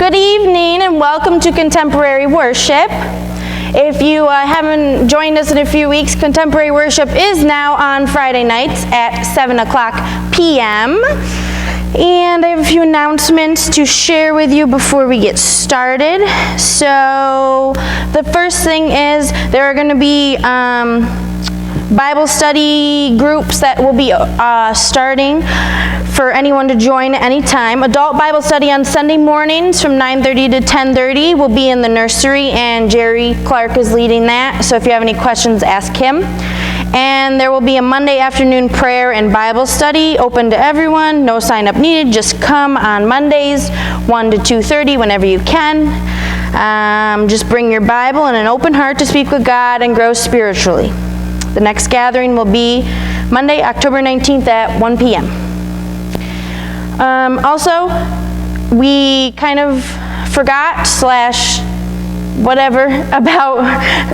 Good evening and welcome to Contemporary Worship. If you haven't joined us in a few weeks, Contemporary Worship is now on Friday nights at 7 o'clock p.m. And I have a few announcements to share with you before we get started. So the first thing is there are going to be Bible study groups that will be starting for anyone to join anytime. Adult Bible study on Sunday mornings from 9:30 to 10:30 will be in the nursery, and Jerry Clark is leading that. So if you have any questions, ask him. And there will be a Monday afternoon prayer and Bible study open to everyone. No sign up needed. Just come on Mondays 1 to 2:30 whenever you can. Just bring your Bible and an open heart to speak with God and grow spiritually. The next gathering will be Monday, October 19th at 1 p.m. Also, we kind of forgot / whatever about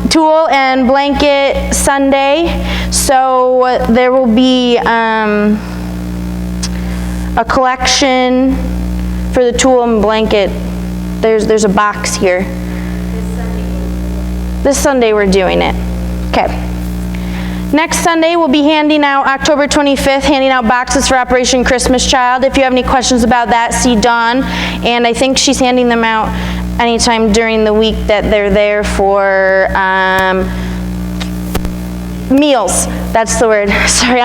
Tool and Blanket Sunday. So there will be a collection for the Tool and Blanket. There's a box here. This Sunday we're doing it. Okay. Next Sunday, we'll be handing out, October 25th, handing out boxes for Operation Christmas Child. If you have any questions about that, see Dawn. And I think she's handing them out anytime during the week that they're there for meals. That's the word. Sorry,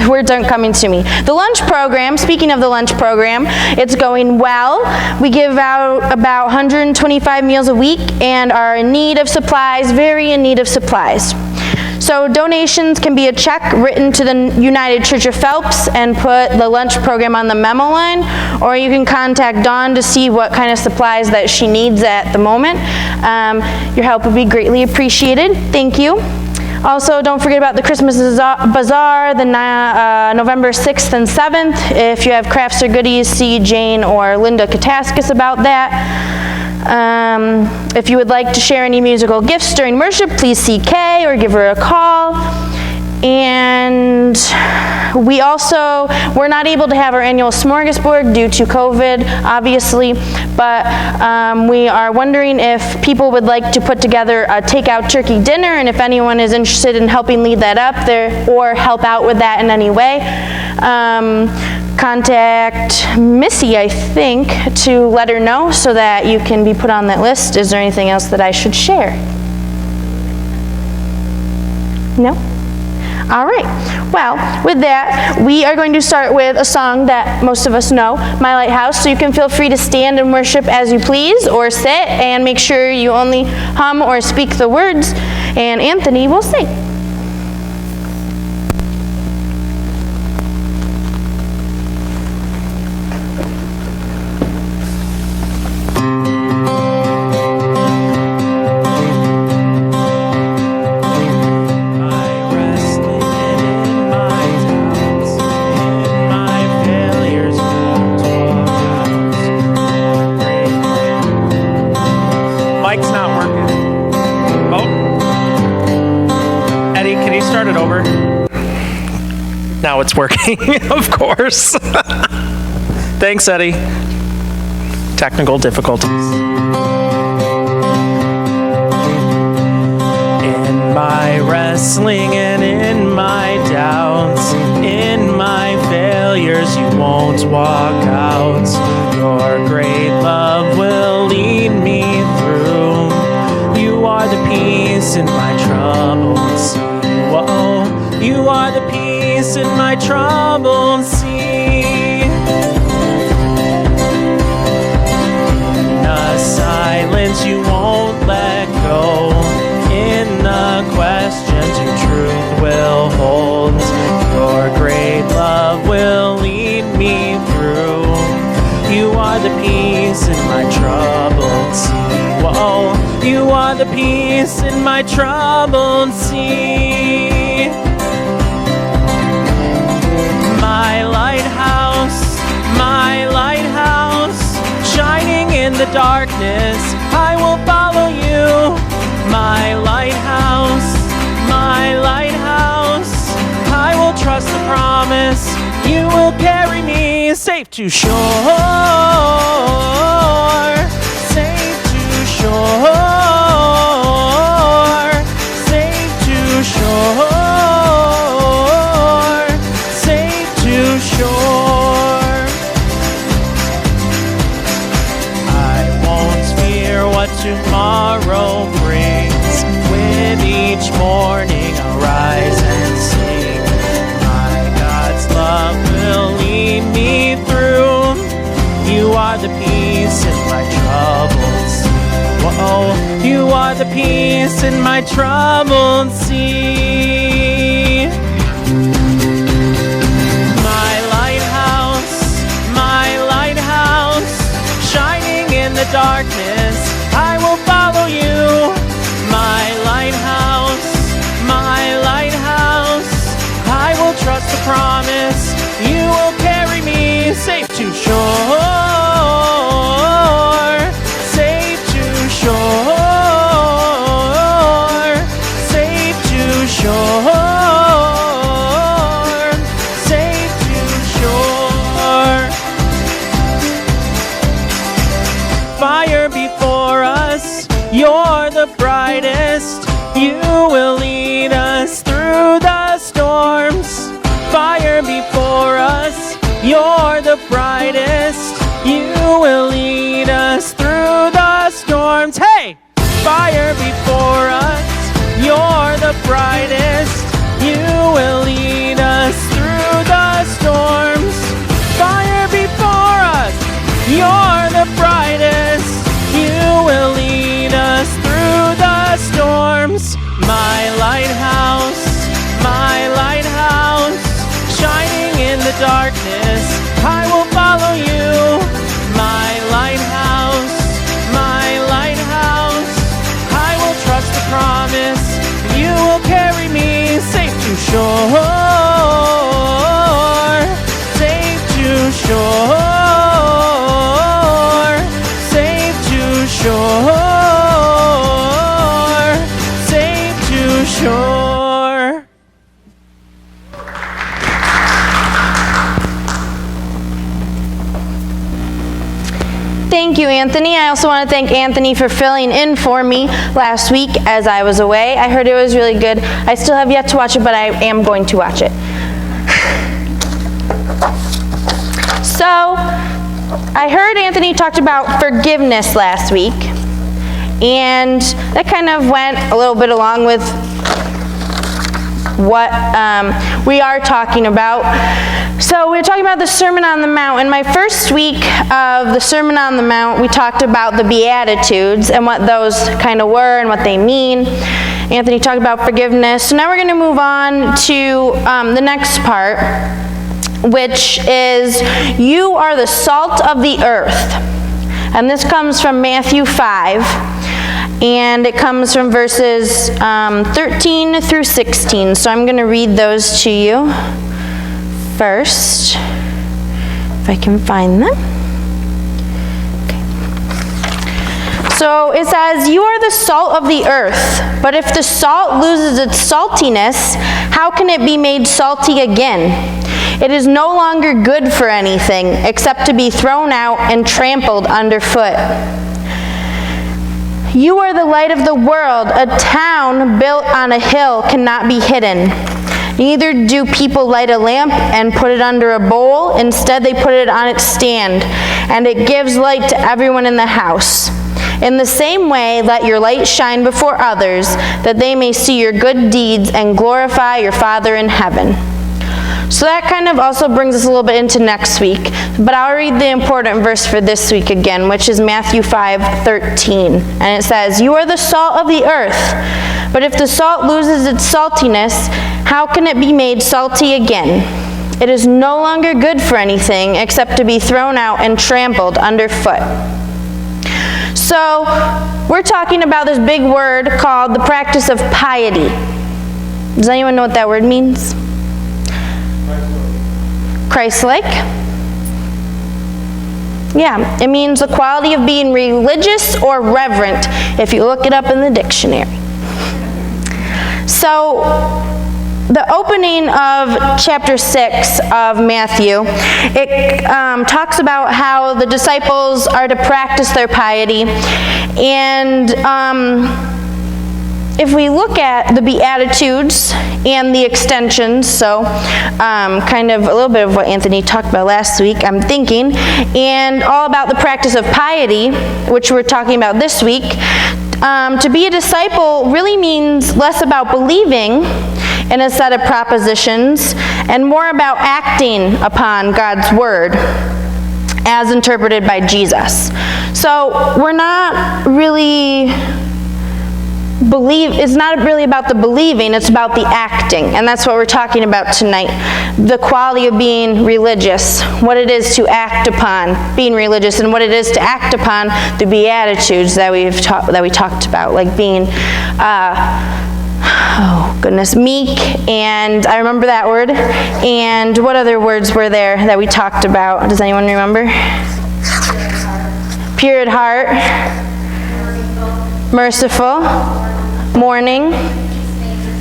words aren't coming to me. The lunch program, speaking of the lunch program, it's going well. We give out about 125 meals a week and are in need of supplies, very in need of supplies. So donations can be a check written to the United Church of Phelps and put the lunch program on the memo line, or you can contact Dawn to see what kind of supplies that she needs at the moment. Your help would be greatly appreciated. Thank you. Also, don't forget about the Christmas Bazaar, the November 6th and 7th. If you have crafts or goodies, see Jane or Linda Kataskis about that. If you would like to share any musical gifts during worship, please see Kay or give her a call. And we're not able to have our annual smorgasbord due to COVID, obviously, but we are wondering if people would like to put together a takeout turkey dinner, and if anyone is interested in helping lead that up there or help out with that in any way. Contact Missy, I think, to let her know so that you can be put on that list. Is there anything else that I should share? No? All right. Well, with that, we are going to start with a song that most of us know, My Lighthouse. So you can feel free to stand and worship as you please, or sit, and make sure you only hum or speak the words, and Anthony will sing. Now it's working, of course. Thanks, Eddie. Technical difficulties. In my wrestling and in my doubts, in my failures, you won't walk out. Your great love will lead me through. You are the peace in my troubles. Whoa, you are the peace in my troubled sea. In the silence you won't let go. In the questions your truth will hold. Your great love will lead me through. You are the peace in my troubled sea. Whoa, you are the peace in my troubled sea. My lighthouse, shining in the darkness, I will follow you. My lighthouse, I will trust the promise. You will carry me safe to shore. what tomorrow brings. With each morning I'll rise and sing. My God's love will lead me through. You are the peace in my troubled sea. Whoa, you are the peace in my troubled sea. My lighthouse, shining in the darkness, I will follow you. My lighthouse, I will trust the promise. You will carry me safe to shore, safe to shore, safe to shore, safe to shore. Fire before us, you're the brightest. You will lead us through the storms. Fire before us, you're the brightest. You will lead us through the storms. Hey! Fire before us, you're the brightest. You will lead us through the storms. Fire before us, you're the brightest. You will lead us through the storms. My lighthouse, shining in the darkness, I will follow you. My lighthouse, I will trust the promise. You will carry me safe to shore, safe to shore, safe to shore, safe to shore. Thank you, Anthony. I also want to thank Anthony for filling in for me last week as I was away. I heard it was really good. I still have yet to watch it, but I am going to watch it. So, I heard Anthony talked about forgiveness last week, and that kind of went a little bit along with what we are talking about. So we're talking about the Sermon on the Mount. In my first week of the Sermon on the Mount, we talked about the Beatitudes and what those kind of were and what they mean. Anthony talked about forgiveness. So now we're going to move on to the next part, which is, you are the salt of the earth. And this comes from Matthew 5. And it comes from verses 13 through 16. So I'm going to read those to you first, if I can find them. Okay. So it says, you are the salt of the earth, but if the salt loses its saltiness, how can it be made salty again? It is no longer good for anything except to be thrown out and trampled underfoot. You are the light of the world. A town built on a hill cannot be hidden. Neither do people light a lamp and put it under a bowl. Instead, they put it on its stand, and it gives light to everyone in the house. In the same way, let your light shine before others, that they may see your good deeds and glorify your Father in heaven. So that kind of also brings us a little bit into next week, but I'll read the important verse for this week again, which is Matthew 5:13, and it says, you are the salt of the earth, but if the salt loses its saltiness, how can it be made salty again? It is no longer good for anything except to be thrown out and trampled underfoot. So we're talking about this big word called the practice of piety. Does anyone know what that word means? Christ-like? Yeah, it means the quality of being religious or reverent, if you look it up in the dictionary. So, the opening of chapter 6 of Matthew, it talks about how the disciples are to practice their piety, and if we look at the Beatitudes and the extensions, so kind of a little bit of what Anthony talked about last week, I'm thinking, and all about the practice of piety, which we're talking about this week, to be a disciple really means less about believing in a set of propositions and more about acting upon God's word as interpreted by Jesus. So we're not really it's not really about the believing, it's about the acting, and that's what we're talking about tonight. The quality of being religious, what it is to act upon being religious, and what it is to act upon the Beatitudes that we talked about, like being meek, and I remember that word. And what other words were there that we talked about? Does anyone remember? Pure at heart, merciful, mourning,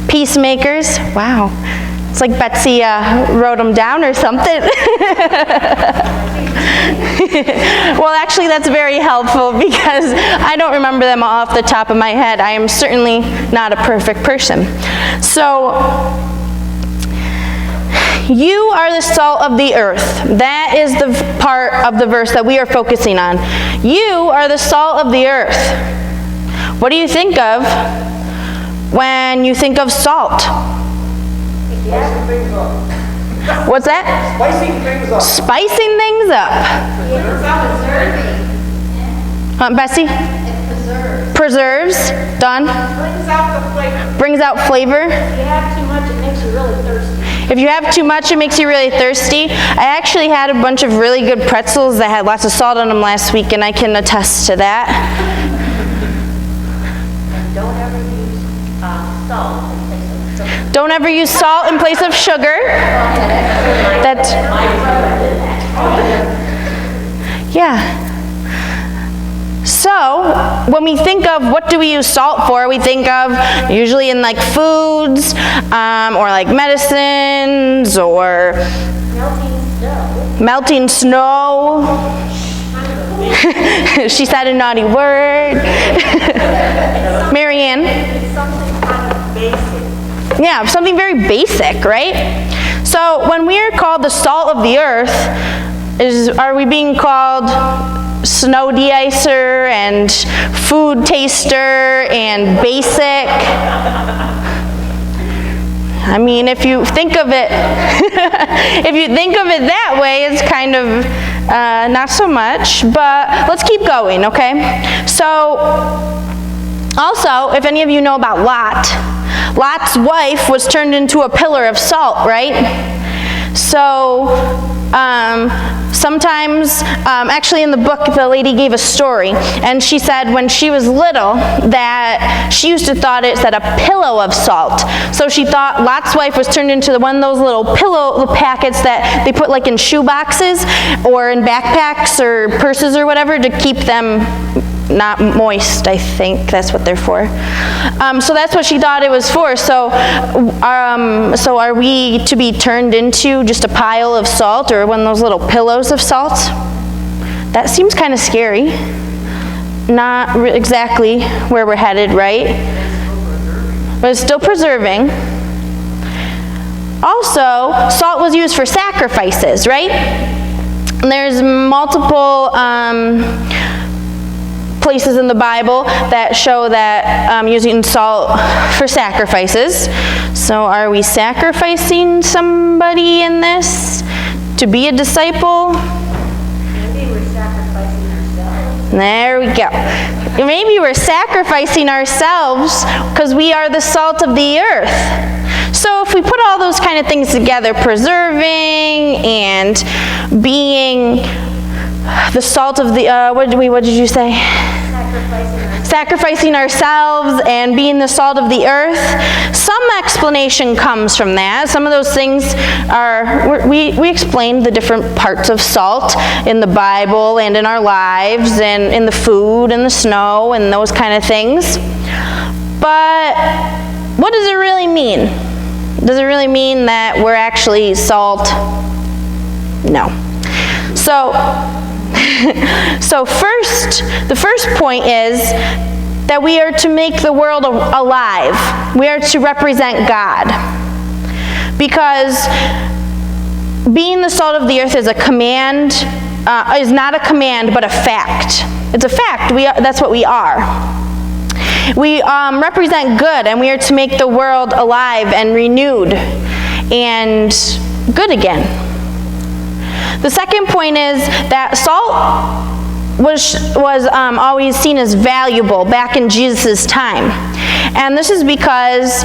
peacemakers. Wow. It's like Betsy wrote them down or something. Well, actually, that's very helpful because I don't remember them off the top of my head. I am certainly not a perfect person. So, you are the salt of the earth. That is the part of the verse that we are focusing on. You are the salt of the earth. What do you think of when you think of salt? What's that? Spicing things up. Spicing things up. Bessie? It preserves. Preserves. Done. Brings out the flavor. Brings out flavor. If you have too much, it makes you really thirsty. If you have too much, it makes you really thirsty. I actually had a bunch of really good pretzels that had lots of salt on them last week, and I can attest to that. And don't ever use salt in place of sugar. Don't ever use salt in place of sugar. That's, yeah. So, when we think of what do we use salt for, we think of usually in like foods, or like medicines, or melting snow. She said a naughty word. Marianne? It's something kind of basic. Yeah, something very basic, right? So when we are called the salt of the earth, are we being called snow de-icer and food taster and basic? I mean, if you think of it, if you think of it that way, it's kind of not so much. But let's keep going, okay? So, also, if any of you know about Lot, Lot's wife was turned into a pillar of salt, right? So, sometimes, actually in the book, the lady gave a story, and she said when she was little that she used to thought it said a pillow of salt. So she thought Lot's wife was turned into one of those little pillow packets that they put like in shoe boxes or in backpacks or purses or whatever to keep them not moist. I think that's what they're for. So that's what she thought it was for. So, so are we to be turned into just a pile of salt or one of those little pillows of salt? That seems kind of scary. Not exactly where we're headed, right? But it's still preserving. Also, salt was used for sacrifices, right? And there's multiple places in the Bible that show that using salt for sacrifices. So are we sacrificing somebody in this to be a disciple? Maybe we're sacrificing ourselves. There we go. Maybe we're sacrificing ourselves because we are the salt of the earth. So if we put all those kind of things together, preserving and being the salt of the, what did you say? Sacrificing ourselves and being the salt of the earth. Some explanation comes from that. Some of those things are, we explained the different parts of salt in the Bible and in our lives and in the food and the snow and those kind of things. But what does it really mean? Does it really mean that we're actually salt? No. So first, the first point is that we are to make the world alive. We are to represent God. Because being the salt of the earth is a command, is not a command, but a fact. It's a fact. That's what we are. We represent good, and we are to make the world alive and renewed and good again. The second point is that salt was always seen as valuable back in Jesus' time. And this is because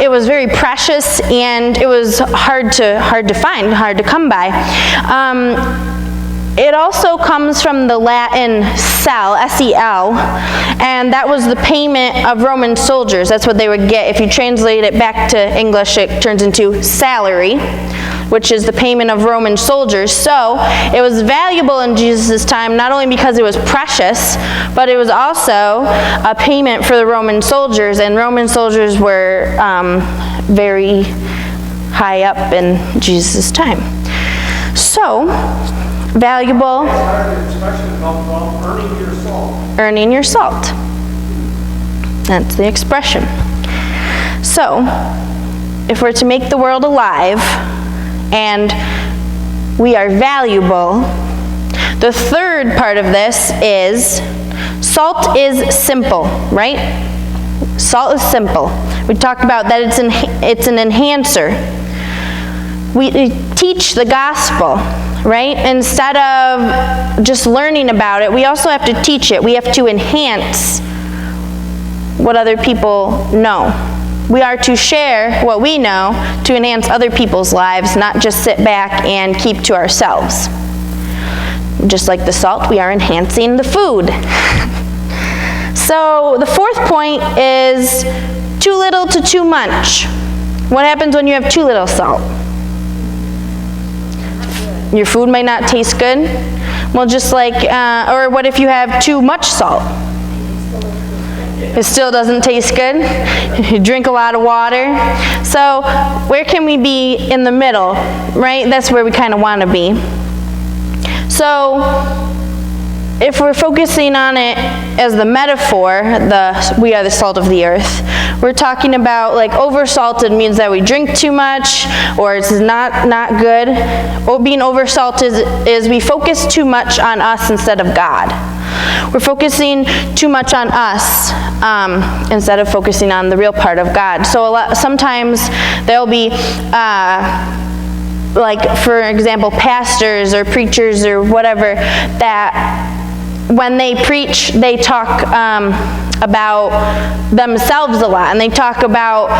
it was very precious and it was hard to find, hard to come by. It also comes from the Latin sel, S-E-L, and that was the payment of Roman soldiers. That's what they would get. If you translate it back to English, it turns into salary, which is the payment of Roman soldiers. So it was valuable in Jesus' time, not only because it was precious, but it was also a payment for the Roman soldiers, and Roman soldiers were very high up in Jesus' time. So, valuable. Earning your salt. That's the expression. So, if we're to make the world alive, and we are valuable, the third part of this is salt is simple, right? Salt is simple. We talked about that it's an enhancer. We teach the gospel, right? Instead of just learning about it, we also have to teach it. We have to enhance what other people know. We are to share what we know to enhance other people's lives, not just sit back and keep to ourselves. Just like the salt, we are enhancing the food. So the fourth point is too little to too much. What happens when you have too little salt? Your food might not taste good. Well, just like, or what if you have too much salt? It still doesn't taste good. You drink a lot of water. So where can we be in the middle, right? That's where we kind of want to be. So if we're focusing on it as the metaphor, we are the salt of the earth, we're talking about like oversalted means that we drink too much or it's not good. Or being oversalted is we focus too much on us instead of God. We're focusing too much on us instead of focusing on the real part of God. So sometimes there'll be like, for example, pastors or preachers or whatever, that when they preach, they talk about themselves a lot, and they talk about,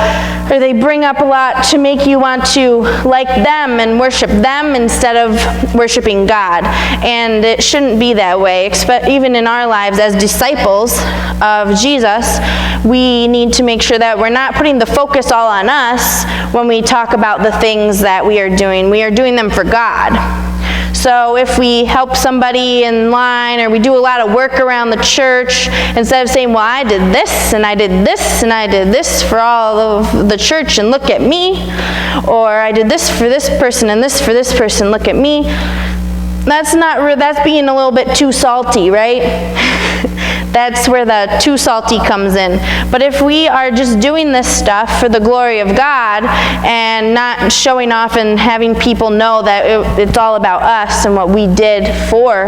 or they bring up a lot to make you want to like them and worship them instead of worshiping God. And it shouldn't be that way. Even in our lives as disciples of Jesus, we need to make sure that we're not putting the focus all on us when we talk about the things that we are doing. We are doing them for God. So if we help somebody in line, or we do a lot of work around the church, instead of saying, well, I did this, and I did this, and I did this for all of the church, and look at me, or I did this for this person, and this for this person, look at me, that's being a little bit too salty, right? That's where the too salty comes in. But if we are just doing this stuff for the glory of God and not showing off and having people know that it's all about us and what we did for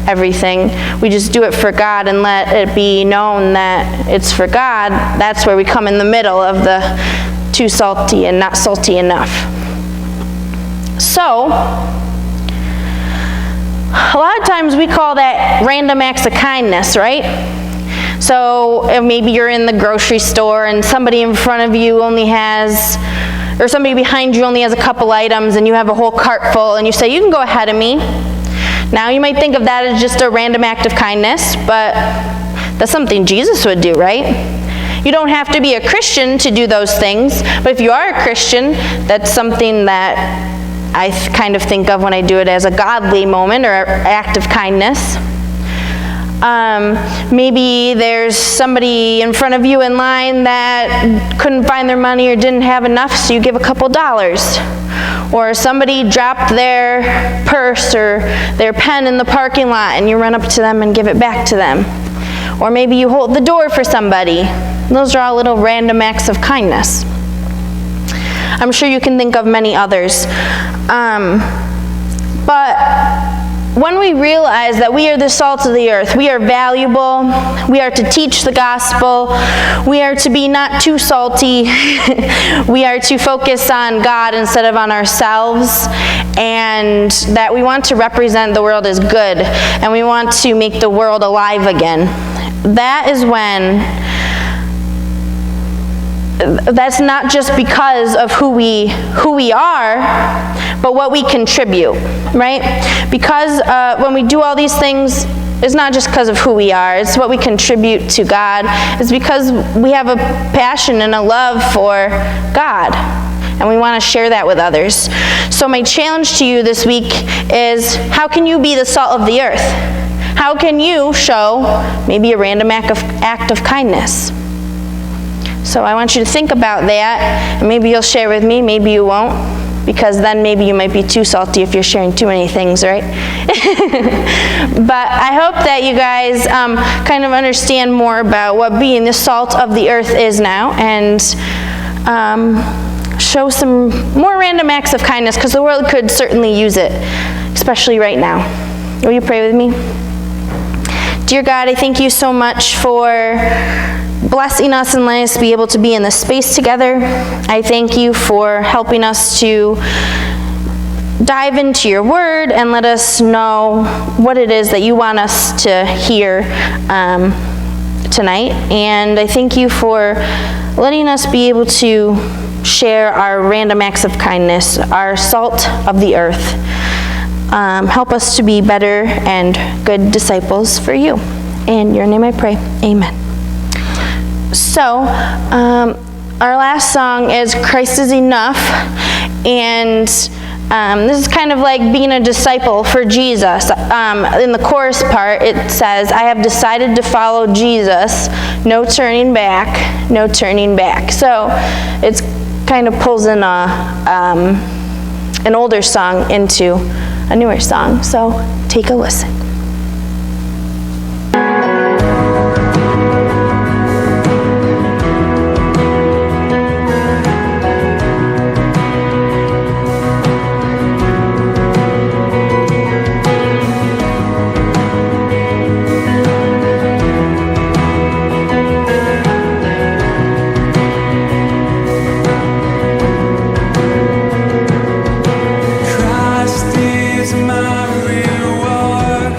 everything, we just do it for God and let it be known that it's for God, that's where we come in the middle of the too salty and not salty enough. So, a lot of times we call that random acts of kindness, right? So maybe you're in the grocery store and somebody in front of you only has, or somebody behind you only has a couple items and you have a whole cart full, and you say, you can go ahead of me. Now you might think of that as just a random act of kindness, but that's something Jesus would do, right? You don't have to be a Christian to do those things, but if you are a Christian, that's something that I kind of think of when I do it as a godly moment or act of kindness. Maybe there's somebody in front of you in line that couldn't find their money or didn't have enough, so you give a couple dollars. Or somebody dropped their purse or their pen in the parking lot and you run up to them and give it back to them. or maybe you hold the door for somebody. Those are all little random acts of kindness. I'm sure you can think of many others. But when we realize that we are the salt of the earth, we are valuable, we are to teach the gospel, we are to be not too salty, we are to focus on God instead of on ourselves, and that we want to represent the world as good, and we want to make the world alive again. That is when that's not just because of who we are, but what we contribute, right? Because when we do all these things, it's not just because of who we are, it's what we contribute to God. It's because we have a passion and a love for God, and we want to share that with others. So my challenge to you this week is, how can you be the salt of the earth? How can you show maybe a random act of kindness? So I want you to think about that, and maybe you'll share with me, maybe you won't, because then maybe you might be too salty if you're sharing too many things, right? But I hope that you guys kind of understand more about what being the salt of the earth is now, and show some more random acts of kindness, because the world could certainly use it, especially right now. Will you pray with me? Dear God, I thank you so much for blessing us and letting us be able to be in this space together. I thank you for helping us to dive into your word and let us know what it is that you want us to hear tonight. And I thank you for letting us be able to share our random acts of kindness, our salt of the earth. Help us to be better and good disciples for you. In your name I pray, amen. So, our last song is Christ is Enough, and this is kind of like being a disciple for Jesus. In the chorus part, it says, I have decided to follow Jesus, no turning back, no turning back. So, it's kind of pulls in an older song into a newer song. So, take a listen. Christ is my reward.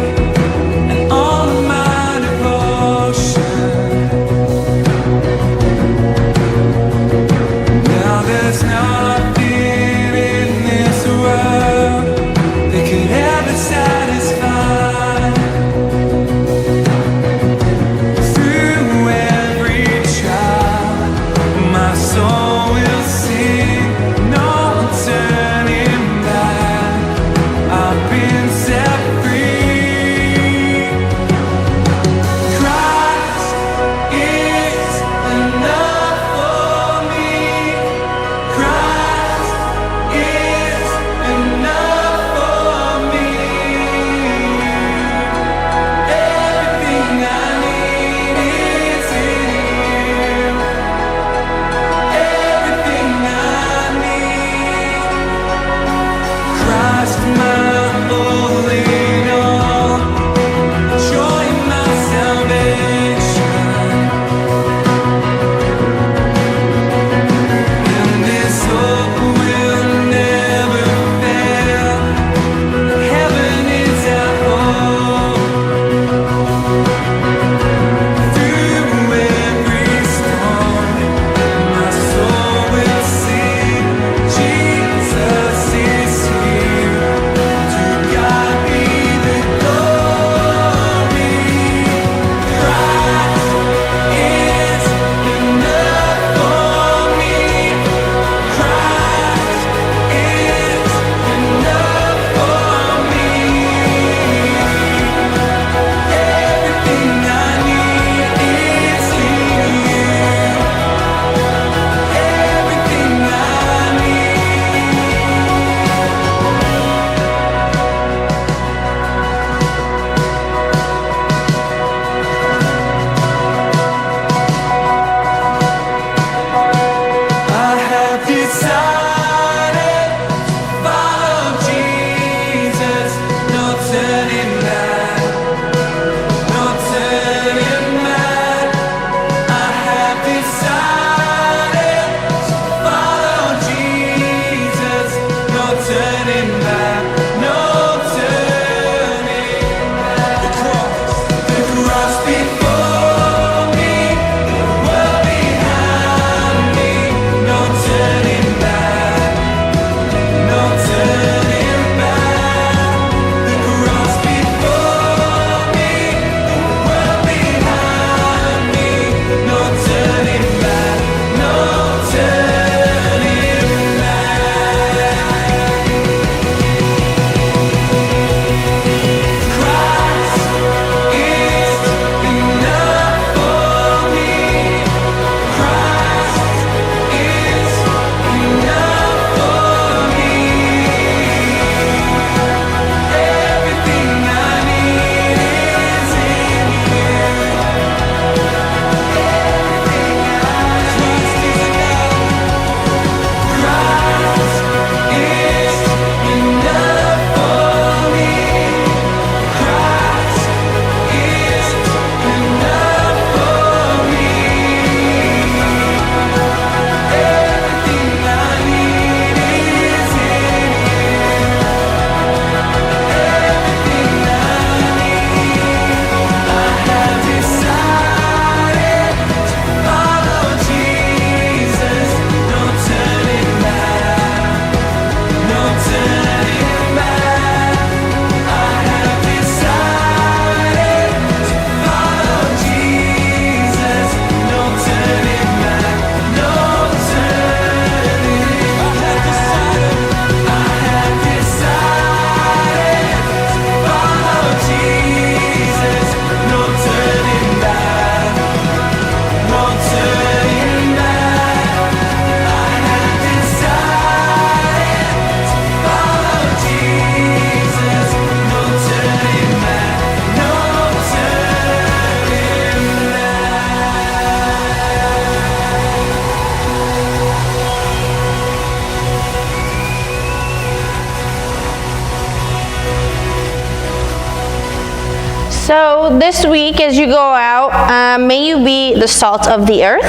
So this week as you go out, may you be the salt of the earth,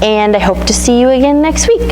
and I hope to see you again next week.